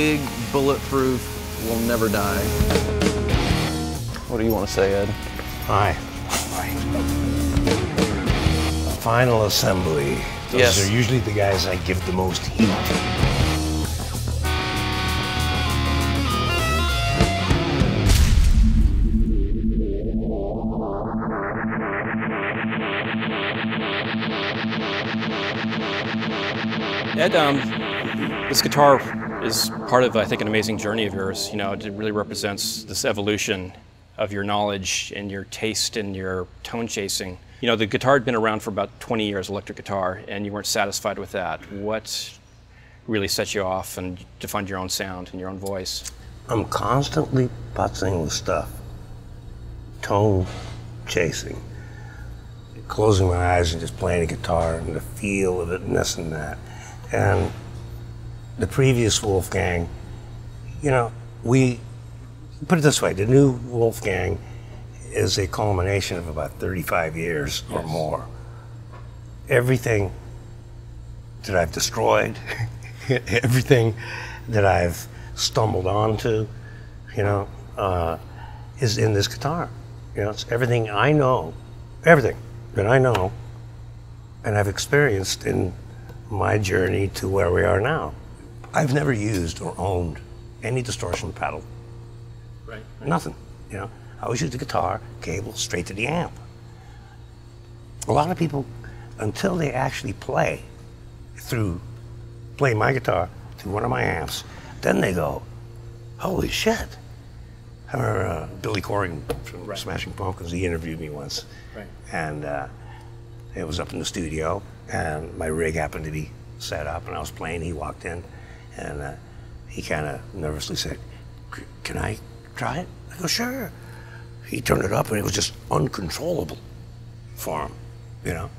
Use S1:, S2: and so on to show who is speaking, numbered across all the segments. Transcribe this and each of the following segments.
S1: big, bulletproof, will never die. What do you want to say, Ed?
S2: Hi. Final assembly. Those are usually the guys I give the most heat.
S3: Ed, this guitar is part of, I think, an amazing journey of yours. You know, it really represents this evolution of your knowledge and your taste and your tone chasing. You know, the guitar had been around for about 20 years, electric guitar, and you weren't satisfied with that. What really set you off and defined your own sound and your own voice?
S2: I'm constantly putzing with stuff. Tone chasing. Closing my eyes and just playing a guitar and the feel of it and this and that. And the previous WolfGang, you know, we put it this way, the new WolfGang is a culmination of about 35 years or more. Everything that I've destroyed, everything that I've stumbled onto, you know, is in this guitar. You know, it's everything I know, everything that I know and I've experienced in my journey to where we are now. I've never used or owned any distortion pedal.
S3: Right.
S2: Nothing, you know. I always use the guitar, cable, straight to the amp. A lot of people, until they actually play my guitar through one of my amps, then they go, holy shit. I remember Billy Corgan from Smashing Pumpkins, he interviewed me once.
S3: Right.
S2: And it was up in the studio, and my rig happened to be set up, and I was playing, he walked in, and he kind of nervously said, can I try it? I go, sure. He turned it up, and it was just uncontrollable for him, you know?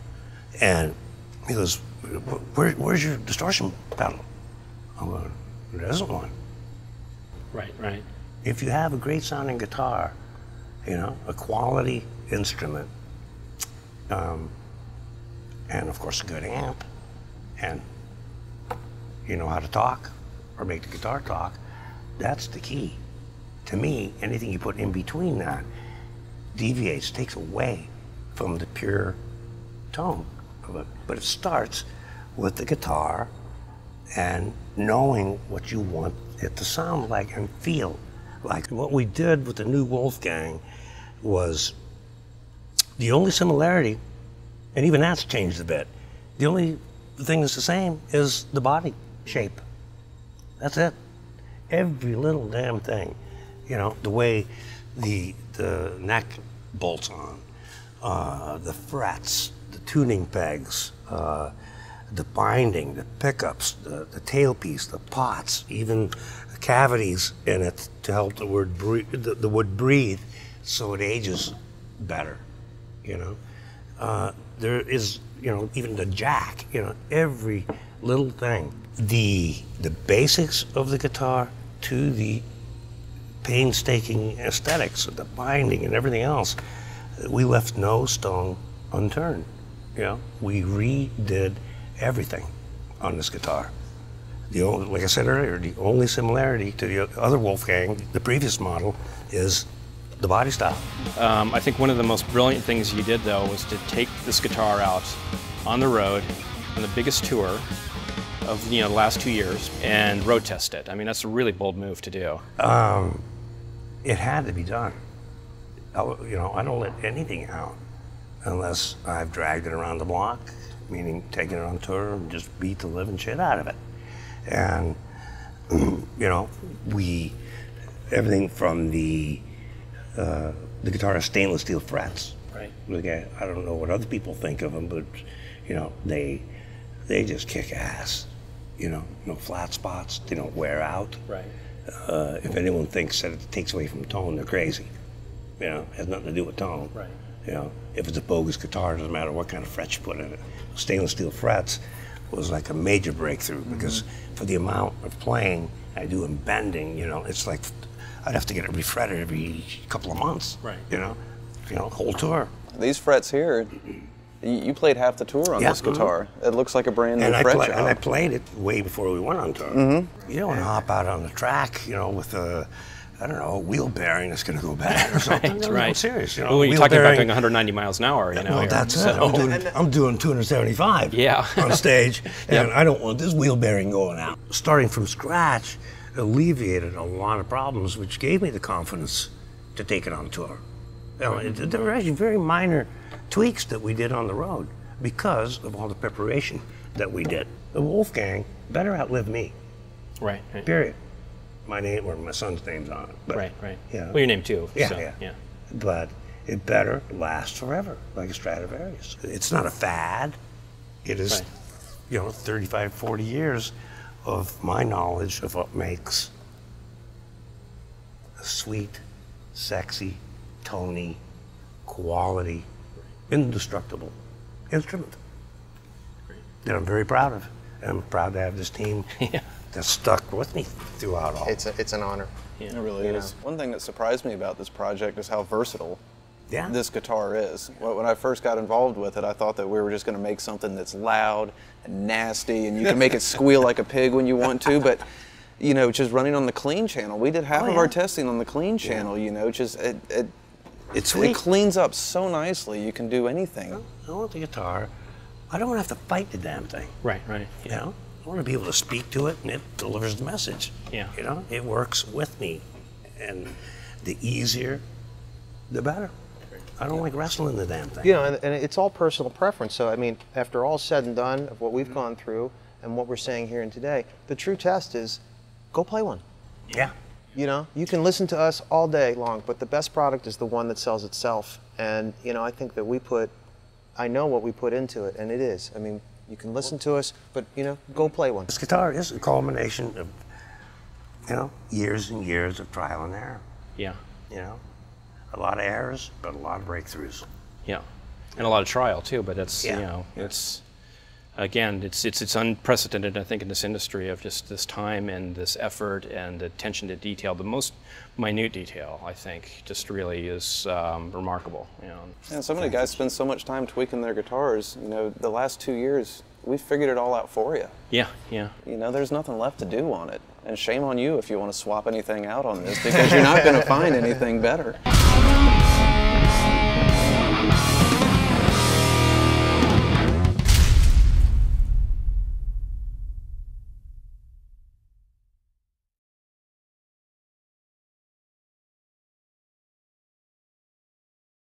S2: And he goes, where's your distortion pedal? I'm going, there isn't one.
S3: Right, right.
S2: If you have a great sounding guitar, you know, a quality instrument, and of course a good amp, and you know how to talk or make the guitar talk, that's the key. To me, anything you put in between that deviates, takes away from the pure tone of it. But it starts with the guitar and knowing what you want it to sound like and feel like. What we did with the new WolfGang was the only similarity, and even that's changed a bit, the only thing that's the same is the body shape. That's it. Every little damn thing. You know, the way the neck bolts on, the frets, the tuning pegs, the binding, the pickups, the tailpiece, the pots, even the cavities in it to help the wood breathe so it ages better, you know. There is, you know, even the jack, you know, every little thing. The basics of the guitar to the painstaking aesthetics of the binding and everything else, we left no stone unturned. You know, we redid everything on this guitar. Like I said earlier, the only similarity to the other WolfGang, the previous model, is the body style.
S3: I think one of the most brilliant things you did, though, was to take this guitar out on the road on the biggest tour of the last 2 years and road test it. I mean, that's a really bold move to do.
S2: It had to be done. You know, I don't let anything out unless I've dragged it around the block, meaning taking it on tour and just beat the living shit out of it. And, you know, everything from the guitar has stainless steel frets.
S3: Right.
S2: Like I don't know what other people think of them, but, you know, they just kick ass. You know, no flat spots, they don't wear out.
S3: Right.
S2: If anyone thinks that it takes away from tone, they're crazy. You know, it has nothing to do with tone.
S3: Right.
S2: You know, if it's a bogus guitar, it doesn't matter what kind of frets you put in it. Stainless steel frets was like a major breakthrough because for the amount of playing I do in bending, you know, it's like I'd have to get it refretted every couple of months.
S3: Right.
S2: You know, whole tour.
S1: These frets here, You played half the tour on
S2: Yeah.
S1: this guitar. It looks like a brand new
S2: And
S1: fret
S2: and
S1: job.
S2: I played it way before we went on tour. You don't want to hop out on the track, you know, with a, I don't know, a wheel bearing that's going to go bad or something.
S3: Right,
S2: No,
S3: right.
S2: serious, you know.
S3: Well, when you're
S2: wheel
S3: talking about
S2: bearing-
S3: doing 190 miles an hour, you know.
S2: Well,
S3: here,
S2: that's it.
S3: so-
S2: I'm doing 275
S3: Yeah.
S2: on stage, and I don't want this wheel bearing going out. Starting from scratch alleviated a lot of problems, which gave me the confidence to take it on tour. You know, there were actually very minor tweaks that we did on the road because of all the preparation that we did. The WolfGang better outlive me,
S3: Right, right.
S2: period. My name or my son's name's on it. But,
S3: Right, right.
S2: Yeah.
S3: Well, your name too.
S2: Yeah,
S3: so,
S2: yeah. But it better last forever, like a Stradivarius. It's not a fad. It is,
S3: Right.
S2: you know, 35, 40 years of my knowledge of what makes a sweet, sexy, tony, quality, indestructible instrument that I'm very proud of. And I'm proud to have this team that's stuck with me throughout all.
S4: It's an honor.
S3: Yeah.
S1: It really is. One thing that surprised me about this project is how versatile
S2: Yeah.
S1: this guitar is. When I first got involved with it, I thought that we were just going to make something that's loud and nasty, and you can make it squeal like a pig when you want to. But you know, just running on the clean channel, we did half of our testing on the clean channel. You know, just
S2: It's sweet.
S1: it cleans up so nicely. You can do anything.
S2: I want the guitar. I don't want to have to fight the damn thing.
S3: Right, right.
S2: You know, I want to be able to speak to it and it delivers the message.
S3: Yeah.
S2: You know, it works with me, and the easier, the better. I don't like wrestling the damn thing.
S4: You know, and it's all personal preference. So, I mean, after all said and done of what we've gone through and what we're saying here and today, the true test is go play one.
S2: Yeah.
S4: You know, you can listen to us all day long, but the best product is the one that sells itself. And, you know, I think that I know what we put into it, and it is. I mean, you can listen to us, but, you know, go play one.
S2: This guitar is a culmination of, you know, years and years of trial and error.
S3: Yeah,
S2: You know, a lot of errors, but a lot of breakthroughs.
S3: yeah. And a lot of trial too, but it's,
S2: Yeah.
S3: you know, it's, again, it's unprecedented, I think, in this industry of just this time and this effort and the attention to detail. The most minute detail, I think, just really is remarkable. You know.
S1: And so many guys spend so much time tweaking their guitars. You know, the last 2 years, we figured it all out for you.
S3: Yeah, yeah.
S1: You know, there's nothing left to do on it. And shame on you if you want to swap anything out on this, because you're not going to find anything better.